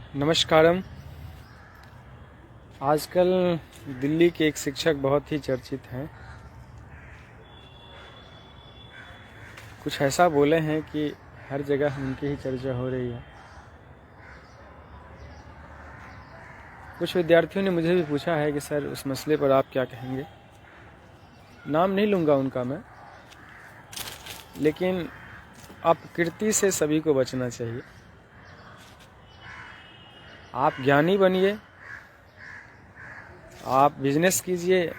नमस्कारम। आजकल दिल्ली के एक शिक्षक बहुत ही चर्चित हैं। कुछ ऐसा बोले हैं कि हर जगह उनकी ही चर्चा हो रही है। कुछ विद्यार्थियों ने मुझे भी पूछा है कि सर उस मसले पर आप क्या कहेंगे। नाम नहीं लूँगा उनका मैं, लेकिन अपकीर्ति से सभी को बचना चाहिए। आप ज्ञानी बनिए, आप बिजनेस कीजिए,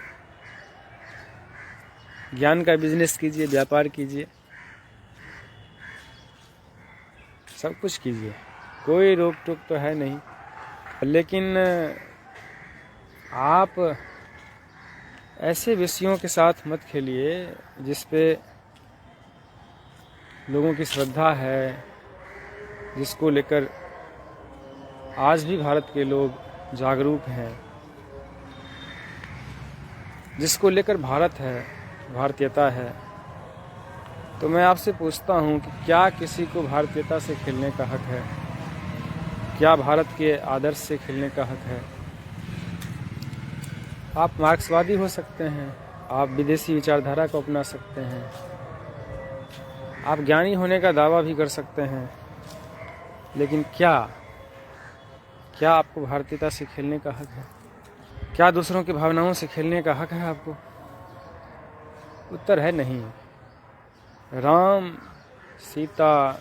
ज्ञान का बिजनेस कीजिए, व्यापार कीजिए, सब कुछ कीजिए, कोई रोक टोक तो है नहीं। लेकिन आप ऐसे विषयों के साथ मत खेलिए जिस पे लोगों की श्रद्धा है, जिसको लेकर आज भी भारत के लोग जागरूक हैं, जिसको लेकर भारत है, भारतीयता है। तो मैं आपसे पूछता हूं कि क्या किसी को भारतीयता से खेलने का हक है? क्या भारत के आदर्श से खेलने का हक है? आप मार्क्सवादी हो सकते हैं, आप विदेशी विचारधारा को अपना सकते हैं, आप ज्ञानी होने का दावा भी कर सकते हैं, लेकिन क्या आपको भारतीयता से खेलने का हक है? क्या दूसरों की भावनाओं से खेलने का हक है आपको? उत्तर है नहीं। राम, सीता,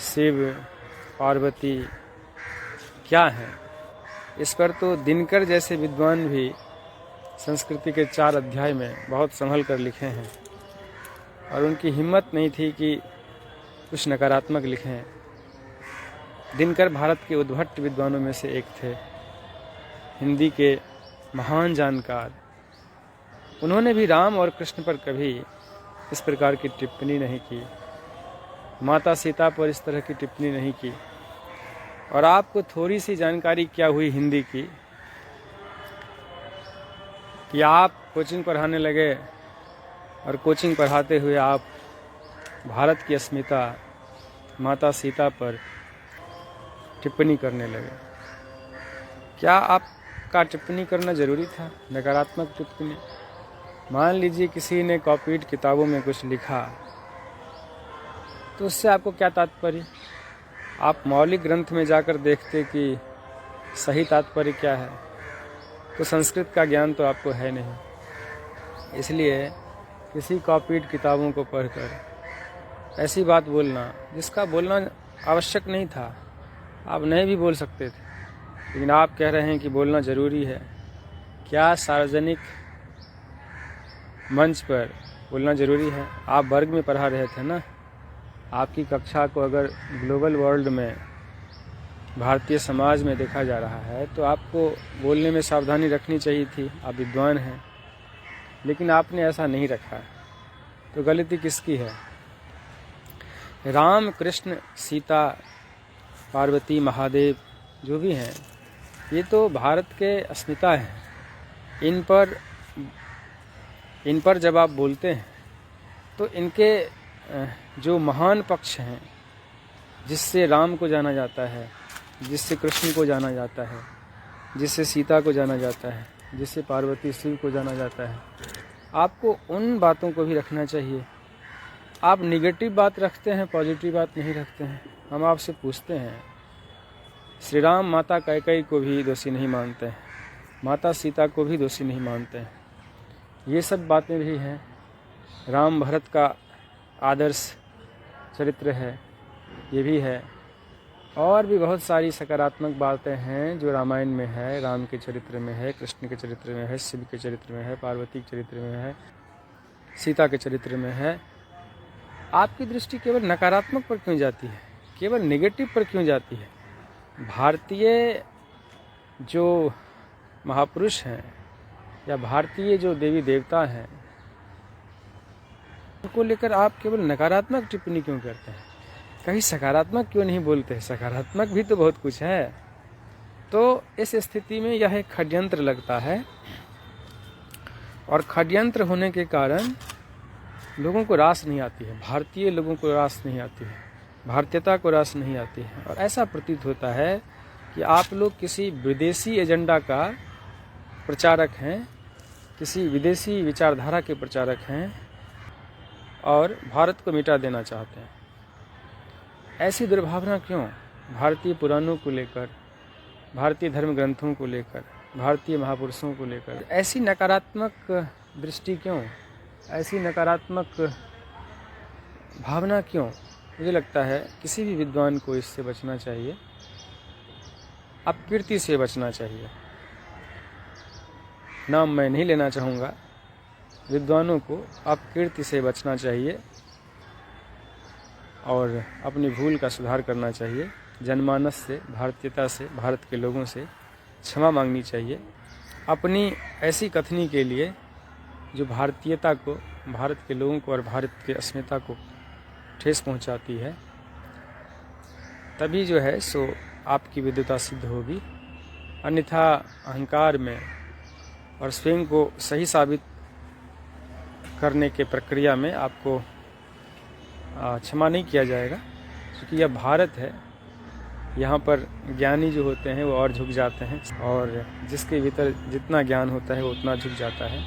शिव, पार्वती क्या हैं? इस पर तो दिनकर जैसे विद्वान भी संस्कृति के 4 अध्याय में बहुत संभल कर लिखे हैं, और उनकी हिम्मत नहीं थी कि कुछ नकारात्मक लिखें। दिनकर भारत के उद्भट विद्वानों में से एक थे, हिंदी के महान जानकार। उन्होंने भी राम और कृष्ण पर कभी इस प्रकार की टिप्पणी नहीं की, माता सीता पर इस तरह की टिप्पणी नहीं की। और आपको थोड़ी सी जानकारी क्या हुई हिंदी की कि आप कोचिंग पढ़ाने लगे और कोचिंग पढ़ाते हुए आप भारत की अस्मिता, माता सीता पर टिप्पणी करने लगे। क्या आपका टिप्पणी करना जरूरी था? नकारात्मक टिप्पणी। मान लीजिए किसी ने कॉपीड किताबों में कुछ लिखा, तो उससे आपको क्या तात्पर्य? आप मौलिक ग्रंथ में जाकर देखते कि सही तात्पर्य क्या है, तो संस्कृत का ज्ञान तो आपको है नहीं। इसलिए किसी कॉपीड किताबों को पढ़कर ऐसी बात बोलना जिसका बोलना आवश्यक नहीं था, आप नहीं भी बोल सकते थे, लेकिन आप कह रहे हैं कि बोलना ज़रूरी है। क्या सार्वजनिक मंच पर बोलना ज़रूरी है? आप वर्ग में पढ़ा रहे थे ना। आपकी कक्षा को अगर ग्लोबल वर्ल्ड में, भारतीय समाज में देखा जा रहा है, तो आपको बोलने में सावधानी रखनी चाहिए थी। आप विद्वान हैं, लेकिन आपने ऐसा नहीं रखा। तो गलती किसकी है? राम, कृष्ण, सीता, पार्वती, महादेव जो भी हैं, ये तो भारत के अस्मिता हैं। इन पर जब आप बोलते हैं तो इनके जो महान पक्ष हैं, जिससे राम को जाना जाता है, जिससे कृष्ण को जाना जाता है, जिससे सीता को जाना जाता है, जिससे पार्वती शिव को जाना जाता है, आपको उन बातों को भी रखना चाहिए। आप निगेटिव बात रखते हैं, पॉजिटिव बात नहीं रखते हैं। हम आपसे पूछते हैं, श्री राम माता कैकेयी को भी दोषी नहीं मानते हैं, माता सीता को भी दोषी नहीं मानते हैं। ये सब बातें भी हैं। राम भरत का आदर्श चरित्र है, ये भी है। और भी बहुत सारी सकारात्मक बातें हैं जो रामायण में है, राम के चरित्र में है, कृष्ण के चरित्र में है, शिव के चरित्र में है, पार्वती के चरित्र में है, सीता के चरित्र में है। आपकी दृष्टि केवल नकारात्मक पर क्यों जाती है? केवल नेगेटिव पर क्यों जाती है? भारतीय जो महापुरुष हैं या भारतीय जो देवी देवता हैं, उनको लेकर आप केवल नकारात्मक टिप्पणी क्यों करते हैं? कहीं सकारात्मक क्यों नहीं बोलते हैं? सकारात्मक भी तो बहुत कुछ है। तो इस स्थिति में यह एक षड्यंत्र लगता है, और षड्यंत्र होने के कारण लोगों को रास नहीं आती है, भारतीय लोगों को रास नहीं आती है, भारतीयता को रास नहीं आती है। और ऐसा प्रतीत होता है कि आप लोग किसी विदेशी एजेंडा का प्रचारक हैं, किसी विदेशी विचारधारा के प्रचारक हैं और भारत को मिटा देना चाहते हैं। ऐसी दुर्भावना क्यों? भारतीय पुराणों को लेकर, भारतीय धर्म ग्रंथों को लेकर, भारतीय महापुरुषों को लेकर ऐसी नकारात्मक दृष्टि क्यों? ऐसी नकारात्मक भावना क्यों? मुझे लगता है किसी भी विद्वान को इससे बचना चाहिए, अपकीर्ति से बचना चाहिए। नाम मैं नहीं लेना चाहूँगा, विद्वानों को अपकीर्ति से बचना चाहिए और अपनी भूल का सुधार करना चाहिए। जनमानस से, भारतीयता से, भारत के लोगों से क्षमा मांगनी चाहिए अपनी ऐसी कथनी के लिए जो भारतीयता को, भारत के लोगों को और भारत के अस्मिता को ठेस पहुंचाती है। तभी जो है सो आपकी विद्वता सिद्ध होगी। अन्यथा अहंकार में और स्वयं को सही साबित करने के प्रक्रिया में आपको क्षमा नहीं किया जाएगा, क्योंकि यह भारत है। यहाँ पर ज्ञानी जो होते हैं वो और झुक जाते हैं और जिसके भीतर जितना ज्ञान होता है वो उतना झुक जाता है।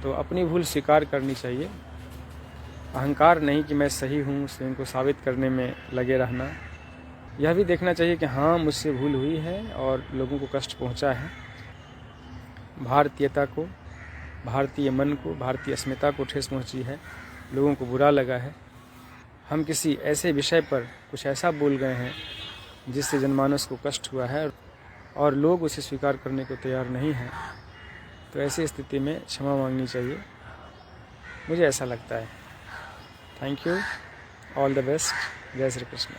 तो अपनी भूल स्वीकार करनी चाहिए। अहंकार नहीं कि मैं सही हूँ, स्वयं को साबित करने में लगे रहना। यह भी देखना चाहिए कि हाँ, मुझसे भूल हुई है और लोगों को कष्ट पहुँचा है। भारतीयता को, भारतीय मन को, भारतीय अस्मिता को ठेस पहुँची है, लोगों को बुरा लगा है। हम किसी ऐसे विषय पर कुछ ऐसा बोल गए हैं जिससे जनमानस को कष्ट हुआ है और लोग उसे स्वीकार करने को तैयार नहीं हैं। तो ऐसी स्थिति में क्षमा मांगनी चाहिए, मुझे ऐसा लगता है। Thank you, all the best, जय श्री कृष्ण।